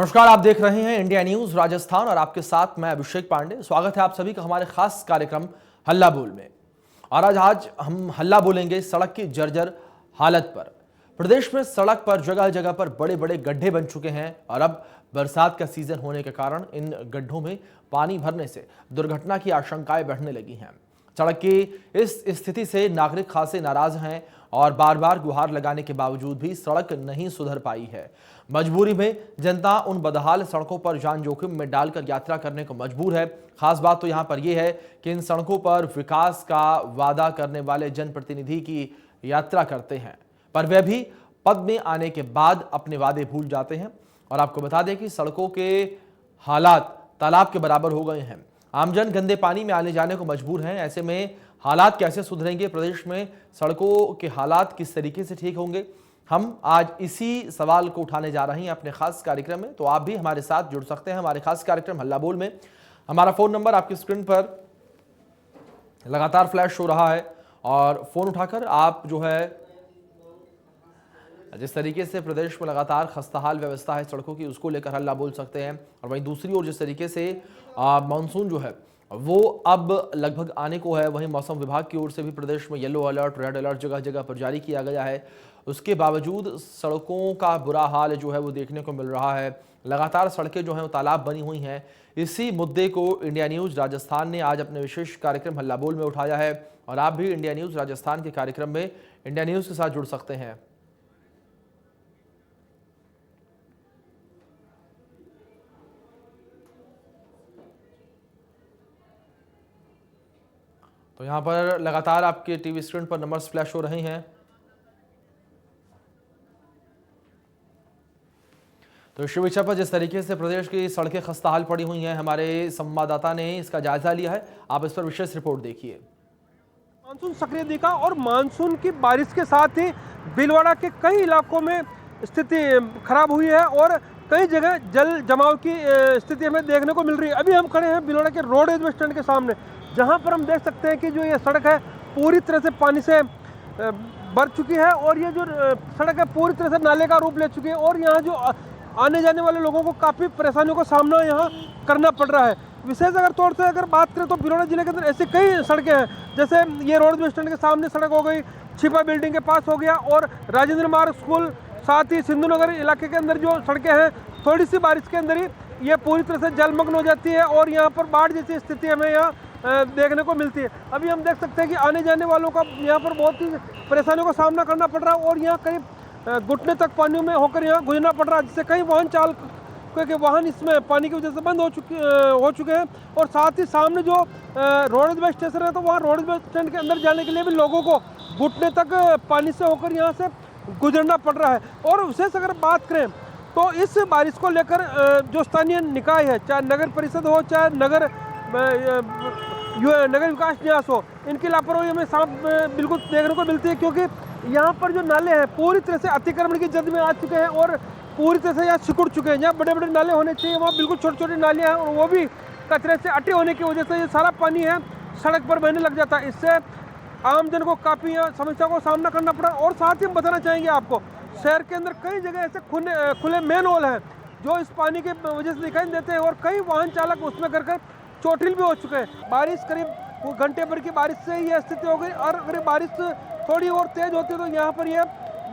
नमस्कार, आप देख रहे हैं इंडिया न्यूज राजस्थान और आपके साथ मैं अभिषेक पांडे। स्वागत है आप सभी का हमारे खास कार्यक्रम हल्ला बोल में। और आज हम हल्ला बोलेंगे सड़क की जर्जर हालत पर। प्रदेश में सड़क पर जगह जगह पर बड़े बड़े गड्ढे बन चुके हैं और अब बरसात का सीजन होने के कारण इन गड्ढों में पानी भरने से दुर्घटना की आशंकाएं बढ़ने लगी हैं। सड़क की इस स्थिति से नागरिक खासे नाराज हैं और बार बार गुहार लगाने के बावजूद भी सड़क नहीं सुधर पाई है। मजबूरी में जनता उन बदहाल सड़कों पर जान जोखिम में डालकर यात्रा करने को मजबूर है। खास बात तो यहां पर यह है कि इन सड़कों पर विकास का वादा करने वाले जनप्रतिनिधि की यात्रा करते हैं, पर वे भी पद में आने के बाद अपने वादे भूल जाते हैं। और आपको बता दें कि सड़कों के हालात तालाब के बराबर हो गए हैं। आमजन गंदे पानी में आने जाने को मजबूर हैं। ऐसे में हालात कैसे सुधरेंगे? प्रदेश में सड़कों के हालात किस तरीके से ठीक होंगे? हम आज इसी सवाल को उठाने जा रहे हैं अपने खास कार्यक्रम में। तो आप भी हमारे साथ जुड़ सकते हैं हमारे खास कार्यक्रम हल्ला बोल में। हमारा फोन नंबर आपकी स्क्रीन पर लगातार फ्लैश हो रहा है और फोन उठाकर आप जो है जिस तरीके से प्रदेश में लगातार खस्ताहाल व्यवस्था है सड़कों की, उसको लेकर हल्ला बोल सकते हैं। और वहीं दूसरी ओर जिस तरीके से मानसून जो है वो अब लगभग आने को है, वहीं मौसम विभाग की ओर से भी प्रदेश में येलो अलर्ट, रेड अलर्ट जगह जगह पर जारी किया गया है। उसके बावजूद सड़कों का बुरा हाल जो है वो देखने को मिल रहा है। लगातार सड़कें जो हैं वो तालाब बनी हुई हैं। इसी मुद्दे को इंडिया न्यूज राजस्थान ने आज अपने विशेष कार्यक्रम हल्ला बोल में उठाया है और आप भी इंडिया न्यूज राजस्थान के कार्यक्रम में इंडिया न्यूज के साथ जुड़ सकते हैं। तो यहां पर लगातार आपके टीवी स्क्रीन पर नंबर्स फ्लैश हो रहे हैं। तो इस विषय पर जिस तरीके से प्रदेश की सड़कें खस्ताहाल पड़ी हुई हैं, हमारे संवाददाता ने इसका जायजा लिया है। आप इस पर विशेष रिपोर्ट देखिए। मानसून सक्रिय दिखा और मानसून की बारिश के साथ ही भीलवाड़ा के कई इलाकों में स्थिति खराब हुई है और कई जगह जल जमाव की स्थिति हमें देखने को मिल रही है। अभी हम खड़े हैं भीलवाड़ा के रोडवेज बस स्टैंड के सामने, जहां पर हम देख सकते हैं कि जो ये सड़क है पूरी तरह से पानी से भर चुकी है और ये जो सड़क है पूरी तरह से नाले का रूप ले चुकी है और यहाँ जो आने जाने वाले लोगों को काफ़ी परेशानियों का सामना यहाँ करना पड़ रहा है। विशेष तौर से अगर बात करें तो भीलवाड़ा जिले के अंदर ऐसी कई सड़कें हैं, जैसे ये रोड बस स्टैंड के सामने सड़क हो गई, छिपा बिल्डिंग के पास हो गया और राजेंद्र मार्ग स्कूल, साथ ही सिंधु नगर इलाके के अंदर जो सड़कें हैं थोड़ी सी बारिश के अंदर ही ये पूरी तरह से जलमग्न हो जाती है और यहाँ पर बाढ़ जैसी स्थिति हमें यहाँ देखने को मिलती है। अभी हम देख सकते हैं कि आने जाने वालों का यहाँ पर बहुत ही परेशानियों का सामना करना पड़ रहा है और यहाँ करीब घुटने तक पानी में होकर यहाँ गुजरना पड़ रहा है, जिससे कई वाहन चालक के वाहन इसमें पानी की वजह से बंद हो चुके हैं। और साथ ही सामने जो रोडवेज बस स्टेशन है तो वहाँ रोडवेज बस स्टैंड के अंदर जाने के लिए भी लोगों को घुटने तक पानी से होकर यहाँ से गुजरना पड़ रहा है। और विशेष अगर बात करें तो इस बारिश को लेकर जो स्थानीय निकाय है, चाहे नगर परिषद हो चाहे नगर विकास न्यास हो, इनकी लापरवाही हमें साफ बिल्कुल देखने को मिलती है, क्योंकि यहाँ पर जो नाले हैं पूरी तरह से अतिक्रमण की जद में आ चुके हैं और पूरी तरह से यहाँ सिकुड़ चुके हैं। जहाँ बड़े बड़े नाले होने चाहिए वहाँ बिल्कुल छोटी छोटी नालियाँ हैं और वो भी कचरे से अटे होने की वजह से ये सारा पानी है सड़क पर बहने लग जाता है। इससे आमजन को काफ़ी समस्या को सामना करना पड़ा। और साथ ही हम बताना चाहेंगे आपको, शहर के अंदर कई जगह ऐसे खुले मेन होल हैं जो इस पानी के वजह से दिखाई देते हैं और कई वाहन चालक उसमें कर चोटिल भी हो चुके हैं। बारिश करीब घंटे भर की बारिश से ये स्थिति हो गई और अगर बारिश थोड़ी और तेज होती है तो यहाँ पर यह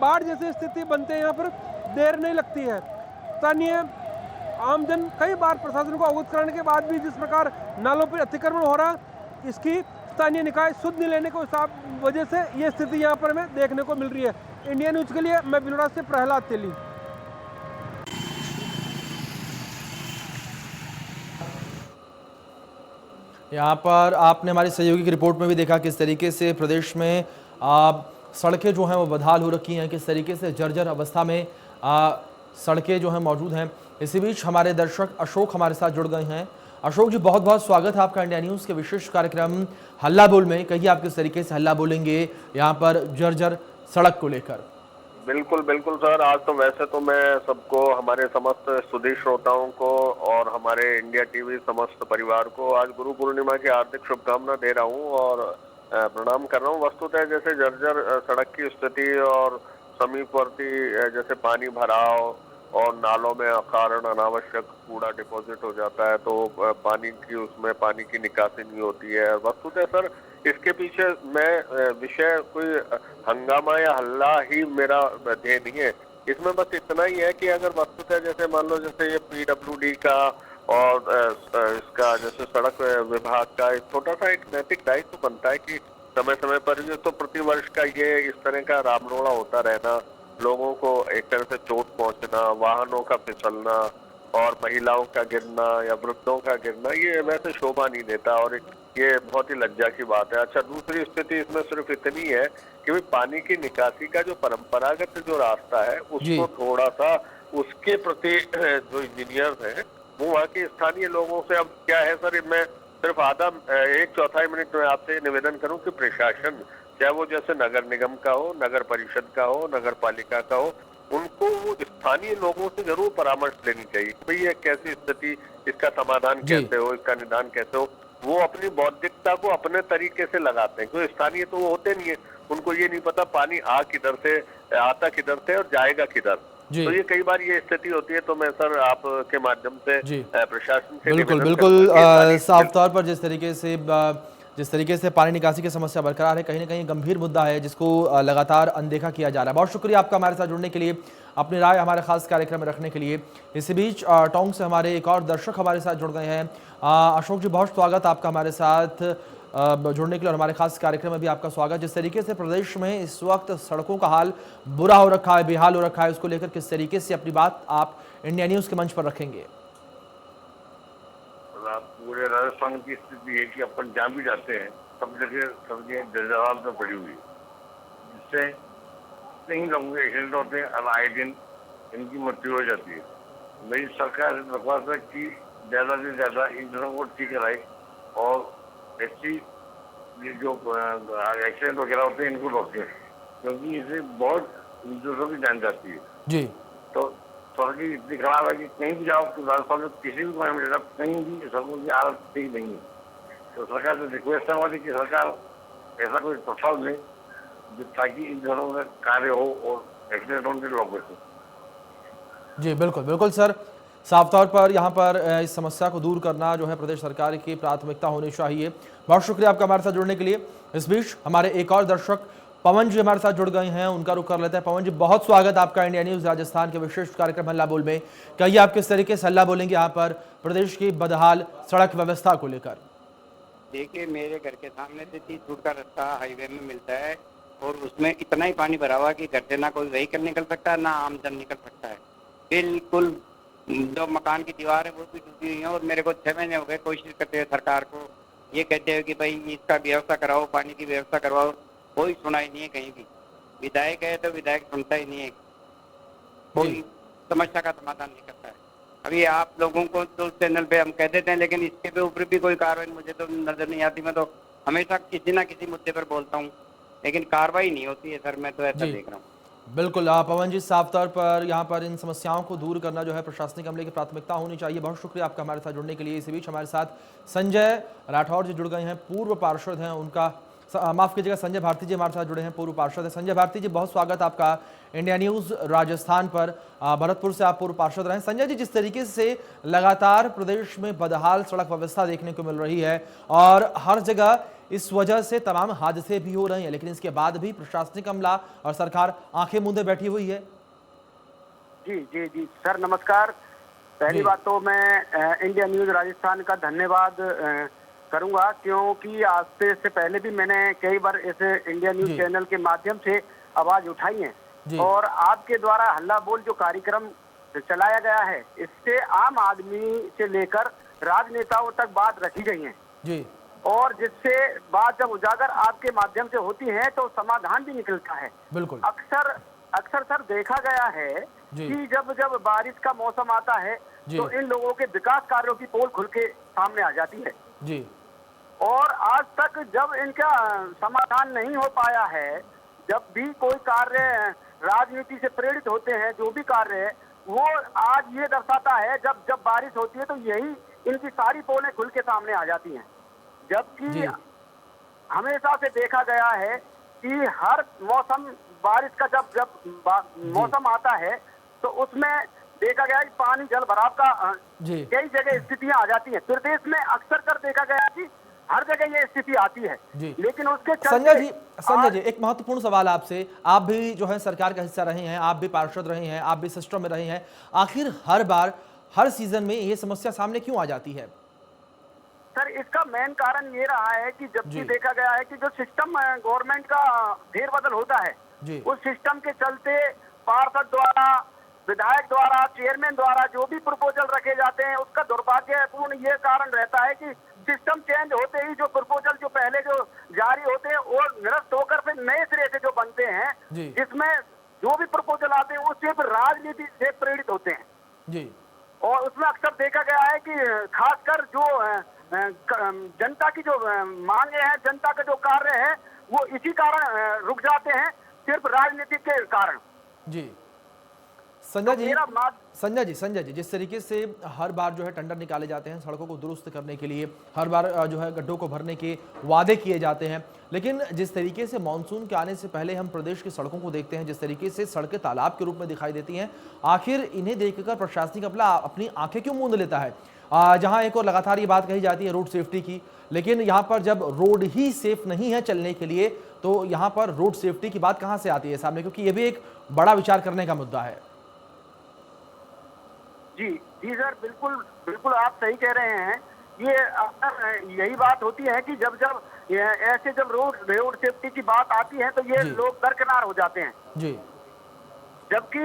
बाढ़ जैसी स्थिति बनते हैं, यहाँ पर देर नहीं लगती है। स्थानीय आमजन कई बार प्रशासन को अवगत कराने के बाद भी जिस प्रकार नालों पर अतिक्रमण हो रहा है, इसकी स्थानीय निकाय सुध नहीं लेने को वजह से ये स्थिति यहाँ पर हमें देखने को मिल रही है। इंडिया न्यूज के लिए मैं भीलवाड़ा से प्रहलाद तेली। यहाँ पर आपने हमारी सहयोगी की रिपोर्ट में भी देखा किस तरीके से प्रदेश में सड़कें जो हैं वो बदहाल हो रखी हैं, किस तरीके से जर्जर अवस्था में सड़कें जो हैं मौजूद हैं। इसी बीच हमारे दर्शक अशोक हमारे साथ जुड़ गए हैं। अशोक जी, बहुत बहुत स्वागत है आपका इंडिया न्यूज़ के विशेष कार्यक्रम हल्ला बोल में। कहिए आप किस तरीके से हल्ला बोलेंगे यहाँ पर जर्जर सड़क को लेकर। बिल्कुल बिल्कुल सर, आज तो वैसे तो मैं सबको, हमारे समस्त सुधी श्रोताओं को और हमारे इंडिया टीवी समस्त परिवार को आज गुरु पूर्णिमा की हार्दिक शुभकामना दे रहा हूं और प्रणाम कर रहा हूं। वस्तुतः जैसे जर्जर सड़क की स्थिति और समीपवर्ती जैसे पानी भराव और नालों में अकारण अनावश्यक कूड़ा डिपॉजिट हो जाता है, तो पानी की उसमें पानी की निकासी नहीं होती है। वस्तुतः सर इसके पीछे मैं विषय कोई हंगामा या हल्ला ही मेरा ध्येय नहीं है। इसमें बस इतना ही है कि अगर वस्तुतः जैसे मान लो जैसे ये पीडब्ल्यूडी का और इसका जैसे सड़क विभाग का एक छोटा सा एक नैतिक दायित्व बनता है कि समय समय पर ये तो प्रतिवर्ष का ये इस तरह का रामरोड़ा होता रहना, लोगों को एक तरह से चोट पहुंचना, वाहनों का फिसलना और महिलाओं का गिरना या वृद्धों का गिरना, ये वैसे शोभा नहीं देता और ये बहुत ही लज्जा की बात है। अच्छा, दूसरी स्थिति इसमें सिर्फ इतनी है कि भाई पानी की निकासी का जो परंपरागत जो रास्ता है जी उसको थोड़ा सा उसके प्रति जो इंजीनियर हैं वो वहाँ के स्थानीय लोगों से, अब क्या है सर, मैं सिर्फ आधा एक चौथाई मिनट में आपसे निवेदन करूं कि प्रशासन, चाहे वो जैसे नगर निगम का हो, नगर परिषद का हो, नगर पालिका का हो, उनको वो स्थानीय लोगों से जरूर परामर्श लेनी चाहिए। भाई ये कैसी स्थिति, इसका समाधान कैसे हो, इसका निदान कैसे हो। वो अपनी बौद्धिकता को अपने तरीके से लगाते हैं, क्योंकि स्थानीय तो वो होते नहीं है, उनको ये नहीं पता पानी किधर से आता किधर से और जाएगा किधर। तो ये कई बार ये स्थिति होती है। तो मैं सर आपके माध्यम से जी प्रशासन से बिल्कुल निवेदन बिल्कुल करूंगा कि ये सारी साफ तौर पर जिस तरीके से पानी निकासी की समस्या बरकरार है, कहीं ना कहीं गंभीर मुद्दा है जिसको लगातार अनदेखा किया जा रहा है। बहुत शुक्रिया आपका हमारे साथ जुड़ने के लिए, अपनी राय हमारे खास कार्यक्रम में रखने के लिए। इसी बीच टोंक से हमारे एक और दर्शक हमारे साथ जुड़ गए हैं। अशोक जी, बहुत स्वागत आपका हमारे साथ जुड़ने के लिए और हमारे खास कार्यक्रम में भी आपका स्वागत। जिस तरीके से प्रदेश में इस वक्त सड़कों का हाल बुरा हो रखा है, बेहाल हो रखा है, उसको लेकर किस तरीके से अपनी बात आप इंडिया न्यूज़ के मंच पर रखेंगे? पूरे राजस्थान की स्थिति है कि अपन जहाँ भी जाते हैं सब जगह सब्जियाँ जर्जरात में पड़ी हुई, जिससे कई लोगों के एक्सीडेंट होते हैं और आए दिन इनकी मृत्यु हो जाती है। मेरी सरकार से दरख्वास्त है कि ज़्यादा से ज़्यादा ईंधनों को ठीक कराए और ऐसी जो एक्सीडेंट वगैरह होते हैं इनको रोकें, क्योंकि इससे बहुत दूसरों की जान जाती है। जी, तो सड़क इतनी खराब है कि कहीं भी जाओ तो राजस्थान में किसी भी कोने में जाओ कहीं भी सड़कों की हालत ठीक नहीं है। तो सरकार से रिक्वेस्ट है हमारी कि सरकार ऐसा कोई प्रस्ताव दें ताकि इन घरों में कार्य हो और एक्सीडेंट होने से रोक सके। जी बिल्कुल बिल्कुल सर, साफ तौर पर यहाँ पर इस समस्या को दूर करना जो है प्रदेश सरकार की प्राथमिकता होनी चाहिए। बहुत शुक्रिया आपका हमारे साथ जुड़ने के लिए। इस बीच हमारे एक और दर्शक पवन जी हमारे साथ जुड़ गए हैं, उनका रुख कर लेते हैं। पवन जी, बहुत स्वागत आपका इंडिया न्यूज़ राजस्थान के विशेष कार्यक्रम हल्ला बोल में। कहिए, आप किस तरीके से हल्ला बोलेंगे यहाँ पर प्रदेश की बदहाल सड़क व्यवस्था को लेकर? देखिए, मेरे घर के सामने से 30 फुट का रास्ता हाईवे में मिलता है और उसमें इतना ही पानी भरा हुआ कि घर से ना कोई व्हीकल निकल सकता है, ना आमजन निकल सकता है। बिल्कुल जो मकान की दीवार है वो भी टूटी हुई है और मेरे को 6 महीने हो गए कोशिश करते हैं सरकार को, ये कहते हैं कि भाई इसका व्यवस्था कराओ, पानी की व्यवस्था करवाओ, कोई सुनाई नहीं है कहीं भी। विधायक है तो विधायक सुनता ही नहीं है, कोई समस्या का समाधान नहीं करता है। अभी आप लोगों को तो चैनल पे हम कह देते हैं, लेकिन इसके पे ऊपर भी कोई कार्रवाई मुझे तो नजर नहीं आती। मैं तो हमेशा किसी ना किसी मुद्दे पर बोलता हूँ, लेकिन कार्रवाई नहीं होती है सर। मैं तो ऐसा देख रहा हूँ। बिल्कुल पवन जी, साफ तौर पर यहाँ पर इन समस्याओं को दूर करना जो है प्रशासनिक अमले की प्राथमिकता होनी चाहिए। बहुत शुक्रिया आपका हमारे साथ जुड़ने के लिए। इसी बीच हमारे साथ संजय राठौर जी जुड़ गए हैं, पूर्व पार्षद हैं। उनका माफ कीजिएगा, संजय भारती जी हमारे साथ जुड़े हैं, पूर्व पार्षद है। संजय भारती जी, बहुत स्वागत आपका इंडिया न्यूज़ राजस्थान पर। भरतपुर से आप पूर्व पार्षद रहे। संजय जी, जिस तरीके से लगातार प्रदेश में बदहाल सड़क व्यवस्था देखने को मिल रही है और हर जगह इस वजह से तमाम हादसे भी हो रहे हैं, लेकिन इसके बाद भी प्रशासनिक अमला और सरकार आंखें मूंदे बैठी हुई है। जी जी जी सर, नमस्कार। पहली बात तो मैं इंडिया न्यूज़ राजस्थान का धन्यवाद करूंगा, क्योंकि आज से पहले भी मैंने कई बार इस इंडिया न्यूज़ चैनल के माध्यम से आवाज उठाई है और आपके द्वारा हल्ला बोल जो कार्यक्रम चलाया गया है, इससे आम आदमी से लेकर राजनेताओं तक बात रखी गई है जी, और जिससे बात जब उजागर आपके माध्यम से होती है तो समाधान भी निकलता है। बिल्कुल। अक्सर सर देखा गया है कि जब बारिश का मौसम आता है तो इन लोगों के विकास कार्यों की पोल खुल के सामने आ जाती है जी, और आज तक जब इनका समाधान नहीं हो पाया है, जब भी कोई कार्य राजनीति से प्रेरित होते हैं, जो भी कार्य है वो आज ये दर्शाता है जब बारिश होती है तो यही इनकी सारी पोलें खुल के सामने आ जाती हैं। जबकि हमेशा से देखा गया है कि हर मौसम बारिश का जब मौसम आता है तो उसमें देखा गया है कि पानी जल भराव का जी कई जगह स्थितियां आ जाती है। प्रदेश में अक्सर कर देखा गया है कि हर जगह ये स्थिति आती है, जी। लेकिन उसके संजय चलते जी एक महत्वपूर्ण सवाल आपसे, आप भी जो है सरकार का हिस्सा रहे हैं, आप भी पार्षद रहे हैं, आप भी सिस्टम में रहे हैं, आखिर हर बार हर सीजन में ये समस्या सामने क्यों आ जाती है? सर इसका मेन कारण ये रहा है कि जबकि जी। देखा गया है कि जो सिस्टम गवर्नमेंट का फेरबदल होता है, जी उस सिस्टम के चलते पार्षद द्वारा, विधायक द्वारा, चेयरमैन द्वारा जो भी प्रपोजल रखे जाते हैं, उसका दुर्भाग्यपूर्ण ये कारण रहता है कि सिस्टम चेंज होते ही जो प्रपोजल जो पहले जो जारी होते हैं वो निरस्त होकर फिर नए सिरे से जो बनते हैं, जी। जिसमें जो भी प्रपोजल आते हैं वो सिर्फ राजनीति से प्रेरित होते हैं। जी और उसमें अक्सर देखा गया है कि खासकर जो जनता की जो मांगे हैं, जनता का जो कार्य है, वो इसी कारण रुक जाते हैं, सिर्फ राजनीति के कारण। जी मेरा संजय जी जिस तरीके से हर बार जो है टेंडर निकाले जाते हैं सड़कों को दुरुस्त करने के लिए, हर बार जो है गड्ढों को भरने के वादे किए जाते हैं, लेकिन जिस तरीके से मानसून के आने से पहले हम प्रदेश की सड़कों को देखते हैं, जिस तरीके से सड़कें तालाब के रूप में दिखाई देती हैं, आखिर इन्हें देखकर प्रशासनिक अमला अपनी आंखें क्यों मूंद लेता है? जहां एक और लगातार ये बात कही जाती है रोड सेफ्टी की, लेकिन यहाँ पर जब रोड ही सेफ नहीं है चलने के लिए, तो यहाँ पर रोड सेफ्टी की बात कहाँ से आती है सामने? क्योंकि ये भी एक बड़ा विचार करने का मुद्दा है। जी जी सर, बिल्कुल बिल्कुल आप सही कह रहे हैं। ये यही बात होती है कि जब ऐसे जब रोड सेफ्टी की बात आती है तो ये लोग दरकिनार हो जाते हैं जी, जबकि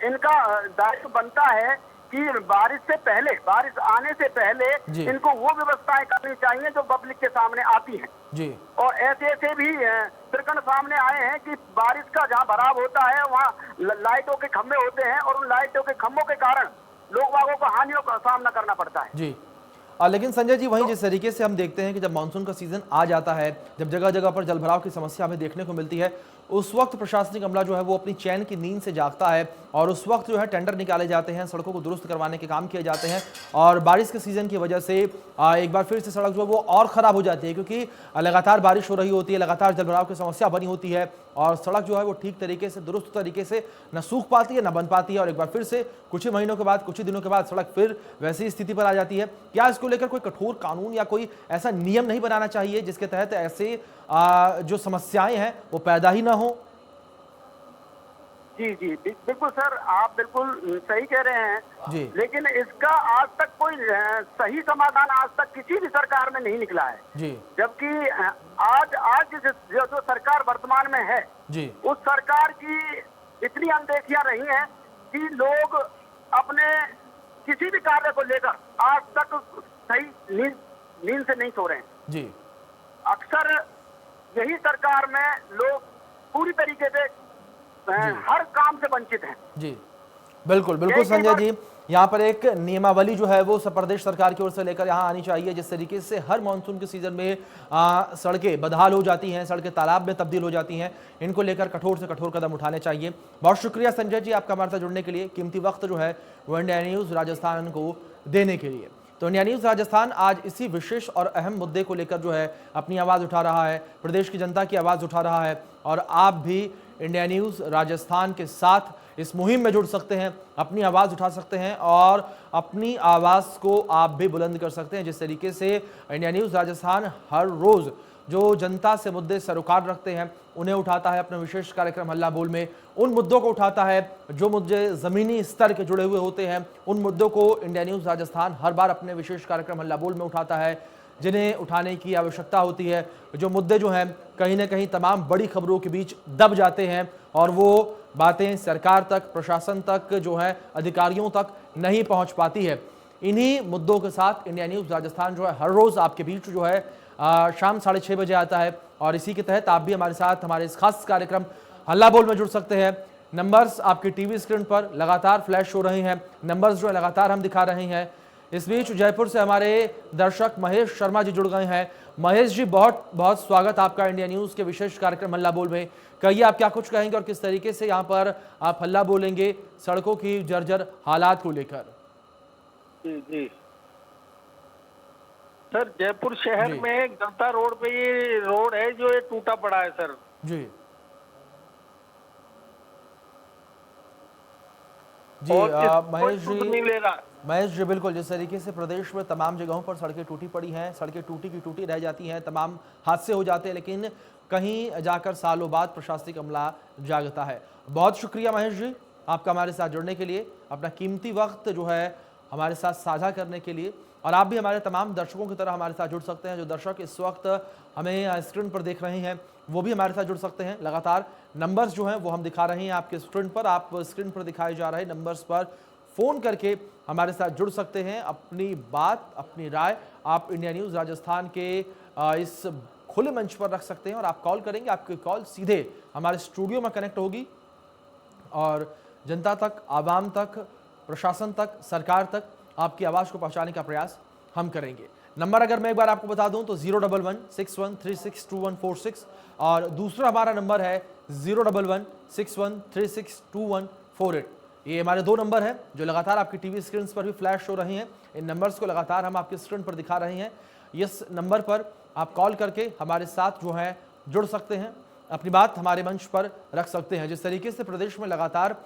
इनका दायित्व बनता है कि बारिश से पहले, बारिश आने से पहले इनको वो व्यवस्थाएं करनी चाहिए जो पब्लिक के सामने आती हैं जी। और ऐसे भी प्रकरण सामने आए हैं कि बारिश का जहाँ भराव होता है वहाँ लाइटों के खंभे होते हैं और उन लाइटों के खंभों के कारण लोग बागों को हानियों का सामना करना पड़ता है। जी लेकिन संजय जी वहीं जिस तरीके से हम देखते हैं कि जब मानसून का सीजन आ जाता है, जब जगह जगह पर जलभराव की समस्या हमें देखने को मिलती है, उस वक्त प्रशासनिक अमला जो है वो अपनी चैन की नींद से जागता है और उस वक्त जो है टेंडर निकाले जाते हैं, सड़कों को दुरुस्त करवाने के काम किए जाते हैं और बारिश के सीजन की वजह से एक बार फिर से सड़क जो है वो और ख़राब हो जाती है, क्योंकि लगातार बारिश हो रही होती है, लगातार जलभराव की समस्या बनी होती है और सड़क जो है वो ठीक तरीके से, दुरुस्त तरीके से न सूख पाती है न बन पाती है और एक बार फिर से कुछ ही महीनों के बाद, कुछ ही दिनों के बाद सड़क फिर वैसी स्थिति पर आ जाती है। क्या इसको लेकर कोई कठोर कानून या कोई ऐसा नियम नहीं बनाना चाहिए जिसके तहत ऐसे जो समस्याएं हैं वो पैदा ही ना हो? जी जी बिल्कुल सर, आप बिल्कुल सही कह रहे हैं जी। लेकिन इसका आज तक कोई सही समाधान आज तक किसी भी सरकार में नहीं निकला है जी। जबकि आज जो सरकार वर्तमान में है जी। उस सरकार की इतनी अनदेखियां रही हैं कि लोग अपने किसी भी कार्य को लेकर आज तक सही नींद से नहीं सो रहे हैं। जी। अक्सर यही सरकार में लोग पूरी तरीके से हर काम से वंचित हैं। जी बिल्कुल बिल्कुल संजय जी, यहाँ पर एक नियमावली जो है वो सब प्रदेश सरकार की ओर से लेकर यहाँ आनी चाहिए, जिस तरीके से हर मानसून के सीजन में सड़कें बदहाल हो जाती हैं, सड़कें तालाब में तब्दील हो जाती हैं, इनको लेकर कठोर से कठोर कदम उठाने चाहिए। बहुत शुक्रिया संजय जी आपका हमारे साथ जुड़ने के लिए, कीमती वक्त जो है वो इंडिया न्यूज़ राजस्थान को देने के लिए। तो इंडिया न्यूज़ राजस्थान आज इसी विशेष और अहम मुद्दे को लेकर जो है अपनी आवाज़ उठा रहा है, प्रदेश की जनता की आवाज़ उठा रहा है और आप भी इंडिया न्यूज़ राजस्थान के साथ इस मुहिम में जुड़ सकते हैं, अपनी आवाज़ उठा सकते हैं और अपनी आवाज़ को आप भी बुलंद कर सकते हैं। जिस तरीके से इंडिया न्यूज़ राजस्थान हर रोज़ जो जनता से मुद्दे सरोकार रखते हैं उन्हें उठाता है अपने विशेष कार्यक्रम हल्ला बोल में, उन मुद्दों को उठाता है जो मुद्दे ज़मीनी स्तर के जुड़े हुए होते हैं, उन मुद्दों को इंडिया न्यूज़ राजस्थान हर बार अपने विशेष कार्यक्रम हल्ला बोल में उठाता है जिन्हें उठाने की आवश्यकता होती है, जो मुद्दे जो हैं कहीं ना कहीं तमाम बड़ी खबरों के बीच दब जाते हैं और वो बातें सरकार तक, प्रशासन तक, जो है अधिकारियों तक नहीं पहुंच पाती है। इन्हीं मुद्दों के साथ इंडिया न्यूज़ राजस्थान जो है हर रोज़ आपके बीच जो है शाम 6:30 बजे आता है और इसी के तहत आप भी हमारे साथ हमारे इस खास कार्यक्रम हल्ला बोल में जुड़ सकते हैं। नंबर्स आपकी टीवी स्क्रीन पर लगातार फ्लैश हो रहे हैं, नंबर्स जो है लगातार हम दिखा रहे हैं। इस बीच जयपुर से हमारे दर्शक महेश शर्मा जी जुड़ गए हैं। महेश जी बहुत बहुत स्वागत आपका इंडिया न्यूज़ के विशेष कार्यक्रम हल्ला बोल में। कहिए आप क्या कुछ कहेंगे और किस तरीके से यहाँ पर आप हल्ला बोलेंगे सड़कों की जर्जर हालात को लेकर? जी जी सर, जयपुर शहर में गलता रोड पे ये रोड है जो ये टूटा पड़ा है सर। जी जी और कोई महेश सुध जी, नहीं ले रहा। महेश जी बिल्कुल, जिस तरीके से प्रदेश में तमाम जगहों पर सड़कें टूटी पड़ी हैं, सड़कें टूटी की टूटी रह जाती हैं, तमाम हादसे हो जाते हैं, लेकिन कहीं जाकर सालों बाद प्रशासनिक अमला जागता है। बहुत शुक्रिया महेश जी आपका हमारे साथ जुड़ने के लिए, अपना कीमती वक्त जो है हमारे साथ साझा करने के लिए। और आप भी हमारे तमाम दर्शकों की तरह हमारे साथ जुड़ सकते हैं। जो दर्शक इस वक्त हमें स्क्रीन पर देख रहे हैं वो भी हमारे साथ जुड़ सकते हैं। लगातार नंबर्स जो हैं वो हम दिखा रहे हैं आपके स्क्रीन पर, आप स्क्रीन पर दिखाए जा रहे नंबर्स पर फ़ोन करके हमारे साथ जुड़ सकते हैं। अपनी बात, अपनी राय आप इंडिया न्यूज़ राजस्थान के इस खुले मंच पर रख सकते हैं और आप कॉल करेंगे, आपकी कॉल सीधे हमारे स्टूडियो में कनेक्ट होगी और जनता तक, आवाम तक, प्रशासन तक, सरकार तक आपकी आवाज़ को पहुंचाने का प्रयास हम करेंगे। नंबर अगर मैं एक बार आपको बता दूं तो 01161362146 और दूसरा हमारा नंबर है 01161362148। ये हमारे दो नंबर हैं जो लगातार आपकी टीवी स्क्रीन पर भी फ्लैश हो रहे हैं। इन नंबर्स को लगातार हम आपकी स्क्रीन पर दिखा रहे हैं। इस नंबर पर आप कॉल करके हमारे साथ जो है जुड़ सकते हैं, अपनी बात हमारे मंच पर रख सकते हैं। जिस तरीके से प्रदेश में लगातार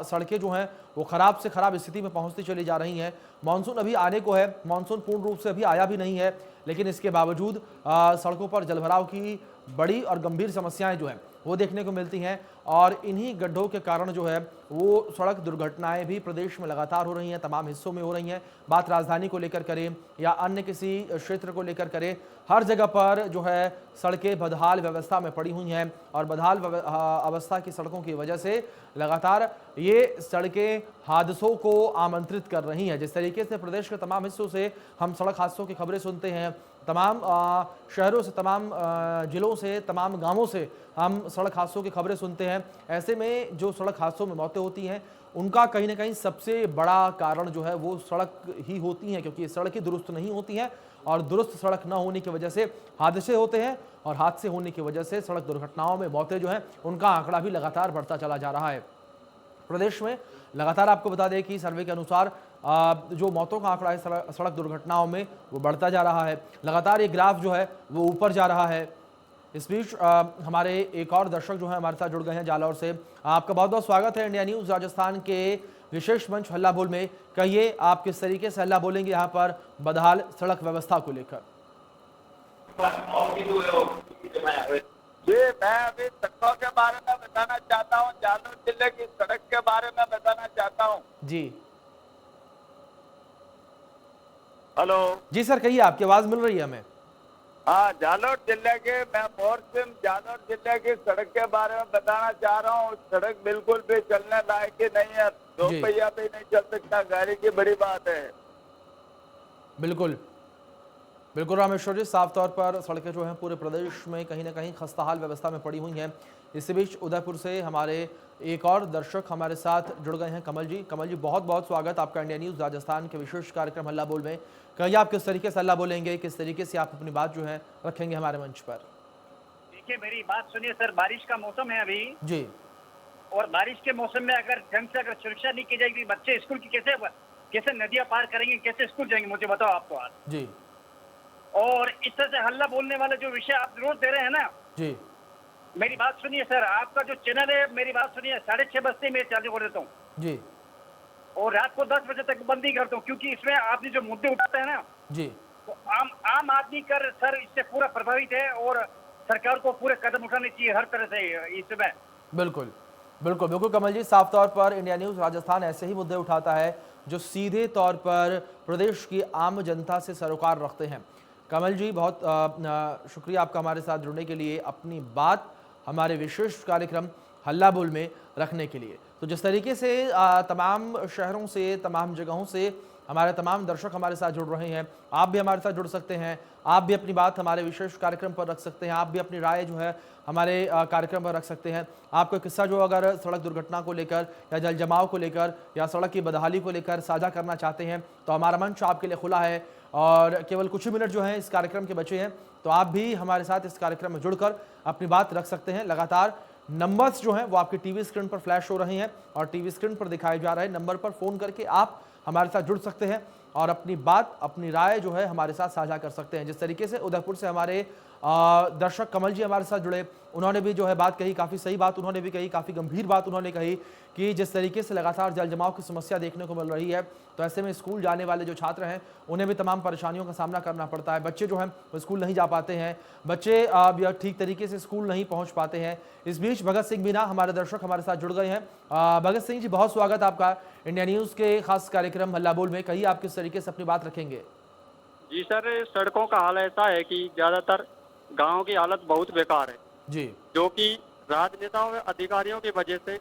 सड़कें जो हैं वो खराब से खराब स्थिति में पहुंचती चली जा रही हैं। मानसून अभी आने को है, मानसून पूर्ण रूप से अभी आया भी नहीं है, लेकिन इसके बावजूद सड़कों पर जलभराव की बड़ी और गंभीर समस्याएं जो हैं वो देखने को मिलती हैं और इन्हीं गड्ढों के कारण जो है वो सड़क दुर्घटनाएं भी प्रदेश में लगातार हो रही हैं, तमाम हिस्सों में हो रही हैं। बात राजधानी को लेकर करें या अन्य किसी क्षेत्र को लेकर करें, हर जगह पर जो है सड़कें बदहाल व्यवस्था में पड़ी हुई हैं और बदहाल अवस्था की सड़कों की वजह से लगातार ये सड़कें हादसों को आमंत्रित कर रही हैं। जिस तरीके से प्रदेश के तमाम हिस्सों से हम सड़क हादसों की खबरें सुनते हैं, तमाम शहरों से, तमाम जिलों से, तमाम गांवों से हम सड़क हादसों की खबरें सुनते हैं। ऐसे में जो सड़क हादसों में मौतें होती हैं उनका कहीं ना कहीं सबसे बड़ा कारण जो है वो सड़क ही होती हैं, क्योंकि सड़कें दुरुस्त नहीं होती हैं और दुरुस्त सड़क न होने की वजह से हादसे होते हैं और हादसे होने की वजह से सड़क दुर्घटनाओं में मौतें जो हैं उनका आंकड़ा भी लगातार बढ़ता चला जा रहा है। प्रदेश में लगातार आपको बता दें कि सर्वे के अनुसार जो मौतों का आंकड़ा है सड़क दुर्घटनाओं में वो बढ़ता जा रहा है। लगातार ये ग्राफ जो है वो ऊपर जा रहा है। इस बीच हमारे एक और दर्शक जो है हमारे साथ जुड़ गए हैं जालौर से। आपका बहुत बहुत स्वागत है इंडिया न्यूज़ राजस्थान के विशेष मंच हल्ला बोल में। कहिए आप किस तरीके से हल्ला बोलेंगे यहाँ पर बदहाल सड़क व्यवस्था को लेकर? जी, मैं अभी सड़कों के बारे में बताना चाहता हूँ, जालौर जिले की सड़क के बारे में बताना चाहता हूँ। जी हेलो जी सर, कहिए, आपकी आवाज़ मिल रही है हमें। हाँ, जालौर जिले के, मैं मोरसिम जालौर जिले की सड़क के बारे में बताना चाह रहा हूँ। सड़क बिल्कुल भी चलने लायक ही नहीं है, दो जी। पहिया भी नहीं चल सकता, गाड़ी की बड़ी बात है। बिल्कुल बिल्कुल रामेश्वर जी, साफ तौर पर सड़कें जो हैं पूरे प्रदेश में कहीं ना कहीं खस्ताहाल व्यवस्था में पड़ी हुई हैं। इसी बीच उदयपुर से हमारे एक और दर्शक हमारे साथ जुड़ गए हैं, कमल जी। कमल जी, बहुत बहुत स्वागत आपका इंडिया न्यूज़ राजस्थान के विशेष कार्यक्रम हल्ला बोल में। कहिए आप किस तरीके से हल्ला बोलेंगे, किस तरीके से आप अपनी बात जो है रखेंगे हमारे मंच पर? देखिए, मेरी बात सुनिए सर, बारिश का मौसम है अभी जी और बारिश के मौसम में अगर ढंग से अगर सुरक्षा नहीं की जाएगी, बच्चे स्कूल की कैसे नदियां पार करेंगे, कैसे स्कूल जाएंगे, मुझे बताओ आपको आज। जी और इस तरह से हल्ला बोलने वाला जो विषय आप जरूर दे रहे हैं ना, जी मेरी बात सुनिए सर, आपका जो चैनल है, मेरी बात सुनिए, 6:30 बजते मैं चालू कर देता हूँ जी और रात को 10 बजे तक बंद ही करता हूँ, क्योंकि इसमें आपने जो मुद्दे उठाते हैं ना, जी तो आम आदमी कर सर इससे पूरा प्रभावित है और सरकार को पूरे कदम उठाने चाहिए हर तरह से इसमें। बिल्कुल बिल्कुल बिल्कुल कमल जी, साफ तौर पर इंडिया न्यूज़ राजस्थान ऐसे ही मुद्दे उठाता है जो सीधे तौर पर प्रदेश की आम जनता से सरोकार रखते हैं। कमल जी, बहुत शुक्रिया आपका हमारे साथ जुड़ने के लिए, अपनी बात हमारे विशेष कार्यक्रम हल्ला बोल में रखने के लिए। तो जिस तरीके से तमाम शहरों से, तमाम जगहों से हमारे तमाम दर्शक हमारे साथ जुड़ रहे हैं, आप भी हमारे साथ जुड़ सकते हैं, आप भी अपनी बात हमारे विशेष कार्यक्रम पर रख सकते हैं, आप भी अपनी राय जो है हमारे कार्यक्रम पर रख सकते हैं। आपको किस्सा जो अगर सड़क दुर्घटना को लेकर या जल जमाव को लेकर या सड़क की बदहाली को लेकर साझा करना चाहते हैं तो हमारा मंच आपके लिए खुला है और केवल कुछ ही मिनट जो हैं इस कार्यक्रम के बचे हैं, तो आप भी हमारे साथ इस कार्यक्रम में जुड़कर अपनी बात रख सकते हैं। लगातार नंबर्स जो हैं वो आपकी टीवी स्क्रीन पर फ्लैश हो रहे हैं और टीवी स्क्रीन पर दिखाए जा रहे नंबर पर फ़ोन करके आप हमारे साथ जुड़ सकते हैं और अपनी बात, अपनी राय जो है हमारे साथ साझा कर सकते हैं। जिस तरीके से उदयपुर से हमारे दर्शक कमल जी हमारे साथ जुड़े, उन्होंने भी जो है बात कही, काफ़ी सही बात उन्होंने भी कही, काफ़ी गंभीर बात उन्होंने कही कि जिस तरीके से लगातार जल जमाव की समस्या देखने को मिल रही है, तो ऐसे में स्कूल जाने वाले जो छात्र हैं उन्हें भी तमाम परेशानियों का सामना करना पड़ता है। बच्चे जो हैं वो स्कूल नहीं जा पाते हैं, बच्चे ठीक तरीके से स्कूल नहीं पहुंच पाते हैं। इस बीच भगत सिंह मीना हमारे दर्शक हमारे साथ जुड़ गए हैं। भगत सिंह जी, बहुत स्वागत आपका इंडिया न्यूज़ के खास कार्यक्रम हल्ला बोल में। कहिए आप किस तरीके से अपनी बात रखेंगे। जी सर, सड़कों का हाल ऐसा है कि ज्यादातर गांव की हालत बहुत बेकार है जी, जो कि राजनेताओं व अधिकारियों की वजह से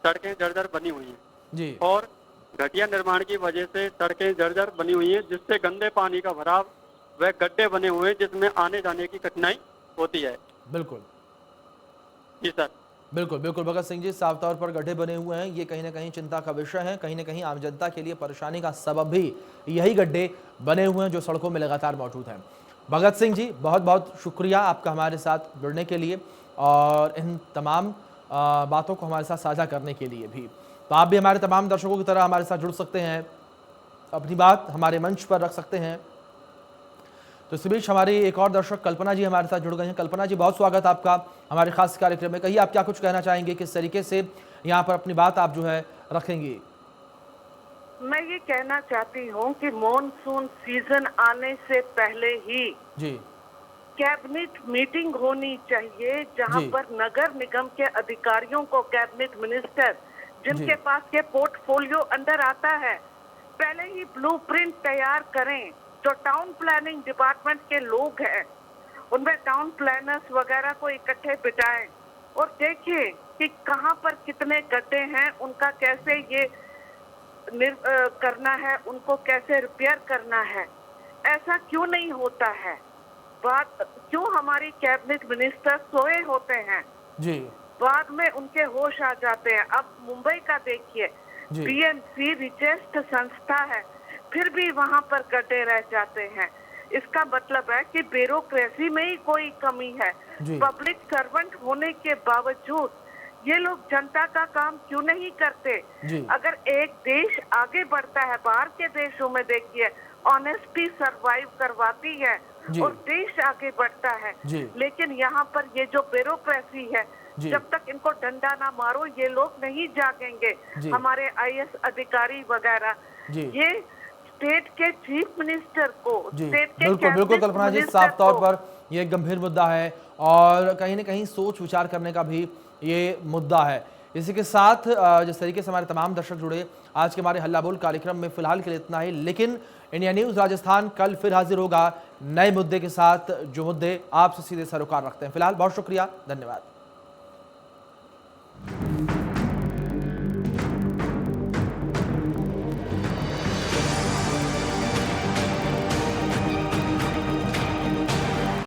सड़कें जर्जर बनी हुई हैं जी, और घटिया निर्माण की वजह से सड़कें जर्जर बनी हुई हैं, जिससे गंदे पानी का भराव व गड्ढे बने हुए हैं जिसमें आने जाने की कठिनाई होती है। बिल्कुल जी सर, बिल्कुल बिल्कुल भगत सिंह जी, साफ तौर पर गड्ढे बने हुए हैं, ये कहीं ना कहीं चिंता का विषय है। कहीं ना कहीं आम जनता के लिए परेशानी का सबब भी यही गड्ढे बने हुए हैं जो सड़कों में लगातार मौजूद हैं। भगत सिंह जी, बहुत बहुत शुक्रिया आपका हमारे साथ जुड़ने के लिए और इन तमाम बातों को हमारे साथ साझा करने के लिए भी। तो आप भी हमारे तमाम दर्शकों की तरह हमारे साथ जुड़ सकते हैं, अपनी बात हमारे मंच पर रख सकते हैं। तो इस बीच हमारी एक और दर्शक कल्पना जी हमारे साथ जुड़ गए हैं। कल्पना जी, बहुत स्वागत आपका हमारे खास कार्यक्रम में। कहिए आप क्या कुछ कहना चाहेंगे, किस तरीके से यहाँ पर अपनी बात आप जो है रखेंगी। मैं ये कहना चाहती हूँ कि मॉनसून सीजन आने से पहले ही जी कैबिनेट मीटिंग होनी चाहिए, जहाँ पर नगर निगम के अधिकारियों को कैबिनेट मिनिस्टर जिनके पास ये पोर्टफोलियो अंडर आता है, पहले ही ब्लूप्रिंट तैयार करें। जो टाउन प्लानिंग डिपार्टमेंट के लोग हैं उनमें टाउन प्लानर्स वगैरह को इकट्ठे बिठाएं और देखें कि कहाँ पर कितने गड्ढे हैं, उनका कैसे ये करना है, उनको कैसे रिपेयर करना है। ऐसा क्यों नहीं होता है? बात क्यों हमारी कैबिनेट मिनिस्टर सोए होते हैं जी, बाद में उनके होश आ जाते हैं। अब मुंबई का देखिए, बीएमसी रिचेस्ट संस्था है, फिर भी वहां पर गड्ढे रह जाते हैं। इसका मतलब है कि ब्यूरोक्रेसी में ही कोई कमी है। पब्लिक सर्वेंट होने के बावजूद ये लोग जनता का काम क्यों नहीं करते? अगर एक देश आगे बढ़ता है, बाहर के देशों में देखिए ऑनेस्टी सरवाइव करवाती है और देश आगे बढ़ता है, लेकिन यहाँ पर ये जो ब्यूरोक्रेसी है, जब तक इनको डंडा ना मारो ये लोग नहीं जागेंगे। हमारे आईएएस अधिकारी वगैरह, ये स्टेट के चीफ मिनिस्टर को, स्टेट के बिल्कुल बिल्कुल कल्पना जी, साफ तौर पर ये एक गंभीर मुद्दा है और कहीं ना कहीं सोच विचार करने का भी ये मुद्दा है। इसी के साथ जिस तरीके से हमारे तमाम दर्शक जुड़े, आज के हमारे हल्ला बोल कार्यक्रम में फिलहाल के लिए इतना ही, लेकिन इंडिया न्यूज़ राजस्थान कल फिर हाजिर होगा नए मुद्दे के साथ, जो मुद्दे आपसे सीधे सरोकार रखते हैं। फिलहाल बहुत शुक्रिया, धन्यवाद।